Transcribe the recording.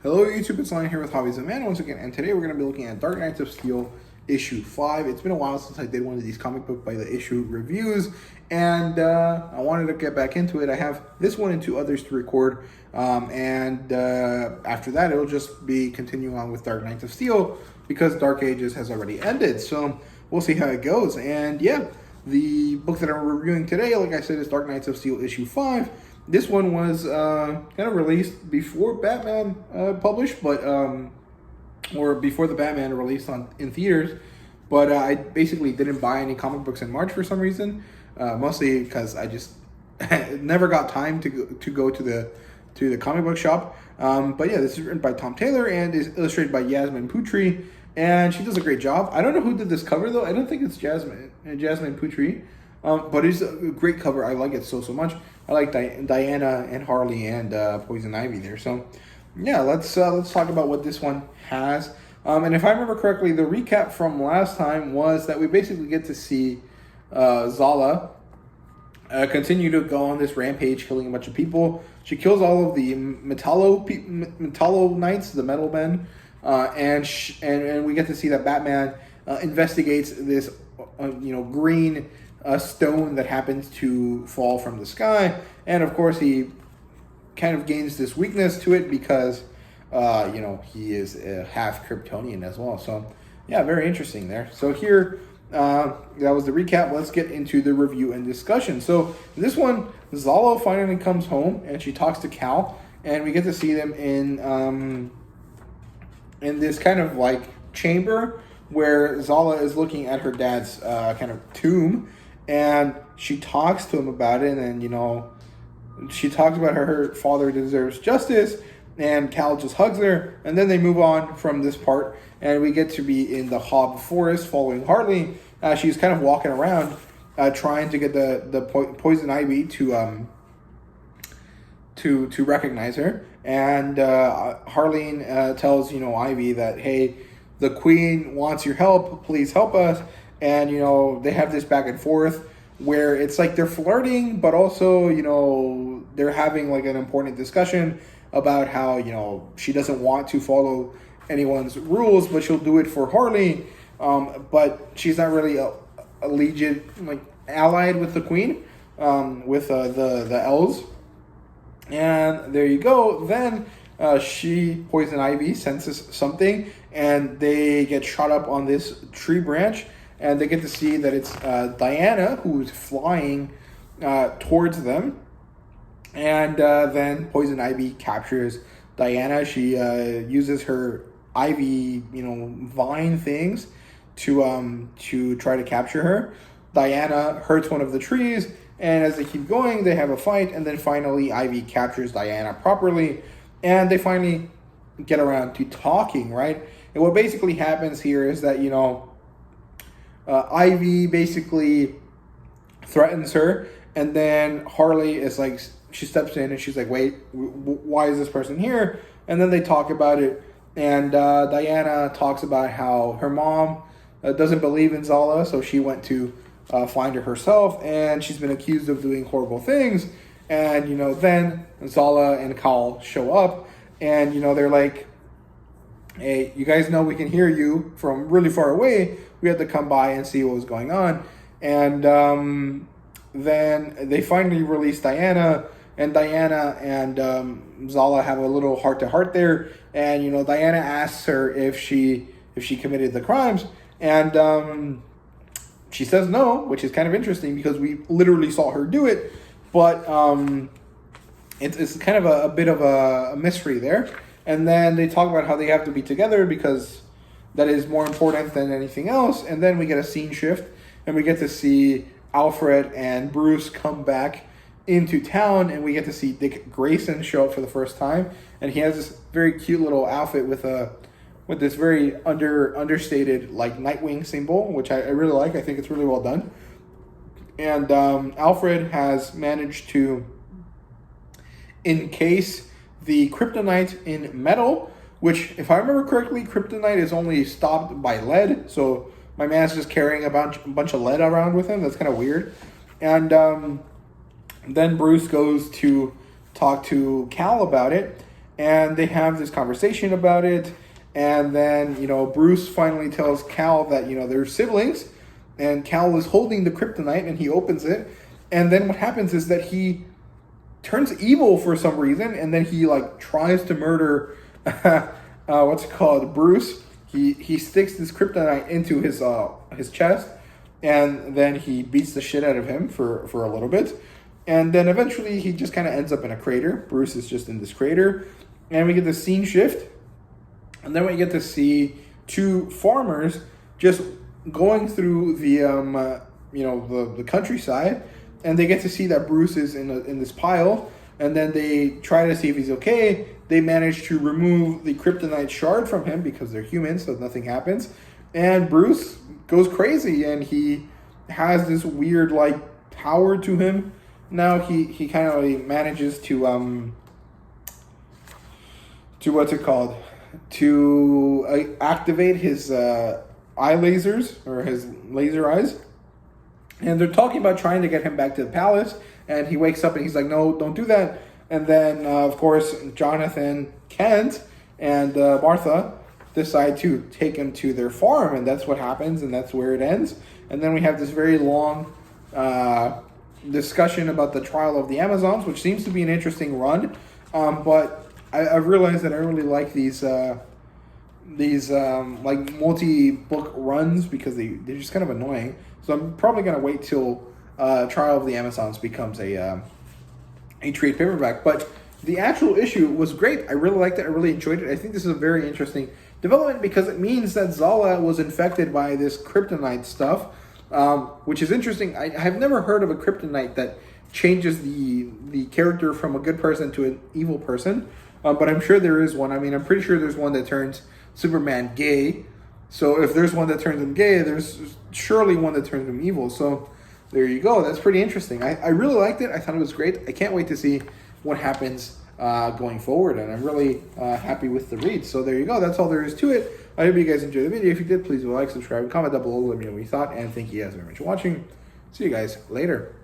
Hello YouTube, it's Lion here with Hobbies of Man once again, and today we're going to be looking at Dark Knights of Steel issue 5. It's been a while since I did one of these comic book by the issue reviews, and I wanted to get back into it. I have this one and two others to record, and after that it'll just be continuing on with Dark Knights of Steel because Dark Ages has already ended, so we'll see how it goes. And yeah, the book that I'm reviewing today, like I said, is Dark Knights of Steel issue 5. This one was kind of released before Batman published, but or before the Batman released in theaters. But I basically didn't buy any comic books in March for some reason, mostly because I just never got time to go to the comic book shop. But yeah, this is written by Tom Taylor and is illustrated by Yasmin Putri, and she does a great job. I don't know who did this cover though. I don't think it's Jasmine Putri. But it's a great cover. I like it so much. I like Diana and Harley and Poison Ivy there. So yeah, let's talk about what this one has. And if I remember correctly, the recap from last time was that we basically get to see Zala continue to go on this rampage, killing a bunch of people. She kills all of the Metallo Knights, the metal men, and we get to see that Batman investigates this green stone that happens to fall from the sky, and of course he kind of gains this weakness to it because he is half Kryptonian as well. So yeah, very interesting there. So here that was the recap. Let's get into the review and discussion. So this one, Zala finally comes home and she talks to Cal, and we get to see them in this kind of like chamber where Zala is looking at her dad's kind of tomb. And she talks to him about it, and she talks about her father deserves justice, and Cal just hugs her, and then they move on from this part, and we get to be in the Hob Forest following Harley. She's kind of walking around, trying to get the Poison Ivy to recognize her, and Harleen tells Ivy that, hey, the Queen wants your help, please help us. And, they have this back and forth where it's like they're flirting, but also, they're having like an important discussion about how, she doesn't want to follow anyone's rules, but she'll do it for Harley. But she's not really a allied with the Queen, with the elves. And there you go. Then Poison Ivy senses something, and they get shot up on this tree branch. And they get to see that it's Diana who's flying towards them. And then Poison Ivy captures Diana. She uses her ivy, vine things to try to capture her. Diana hurts one of the trees, and as they keep going, they have a fight. And then finally, Ivy captures Diana properly, and they finally get around to talking, right? And what basically happens here is that, Ivy basically threatens her, and then Harley is like, she steps in and she's like, wait, why is this person here? And then they talk about it, and Diana talks about how her mom doesn't believe in Zala, so she went to find her herself, and she's been accused of doing horrible things. And then Zala and Cal show up, and they're like, hey, you guys know we can hear you from really far away. We had to come by and see what was going on. And then they finally release Diana, and Diana and Zala have a little heart-to-heart there. And, Diana asks her if she committed the crimes. And she says no, which is kind of interesting because we literally saw her do it. But it's kind of a bit of a mystery there. And then they talk about how they have to be together because that is more important than anything else. And then we get a scene shift, and we get to see Alfred and Bruce come back into town, and we get to see Dick Grayson show up for the first time. And he has this very cute little outfit with this very understated like Nightwing symbol, which I really like. I think it's really well done. And Alfred has managed to encase the kryptonite in metal, which, if I remember correctly, kryptonite is only stopped by lead. So my man's just carrying a bunch of lead around with him. That's kind of weird. And then Bruce goes to talk to Cal about it. and they have this conversation about it. And then, you know, Bruce finally tells Cal that, you know, they're siblings, and Cal is holding the kryptonite, and he opens it. And then what happens is that he turns evil for some reason, and then he, like, tries to murder, what's it called, Bruce. He sticks this kryptonite into his chest, and then he beats the shit out of him for a little bit. And then eventually he just kind of ends up in a crater. Bruce is just in this crater. And we get the scene shift. And then we get to see two farmers just going through the the countryside, and they get to see that Bruce is in this pile, and then they try to see if he's okay. They manage to remove the kryptonite shard from him because they're humans, so nothing happens. And Bruce goes crazy, and he has this weird like power to him. Now he kind of manages to what's it called? To activate his eye lasers, or his laser eyes. And they're talking about trying to get him back to the palace, and he wakes up and he's like, no, don't do that. And then of course Jonathan, Kent, and Martha decide to take him to their farm, and that's what happens, and that's where it ends. And then we have this very long discussion about the trial of the Amazons, which seems to be an interesting run, but I've realized that I really like these like multi-book runs because they're just kind of annoying. So I'm probably going to wait till Trial of the Amazons becomes a trade paperback. But the actual issue was great. I really liked it. I really enjoyed it. I think this is a very interesting development because it means that Zala was infected by this kryptonite stuff, which is interesting. I have never heard of a kryptonite that changes the character from a good person to an evil person. But I'm sure there is one. I mean, I'm pretty sure there's one that turns Superman gay. So if there's one that turns him gay, there's surely one that turns him evil. So there you go. That's pretty interesting. I really liked it. I thought it was great. I can't wait to see what happens going forward. And I'm really happy with the read. So there you go. That's all there is to it. I hope you guys enjoyed the video. If you did, please like, subscribe, comment down below. Let me know what you thought. And thank you guys very much for watching. See you guys later.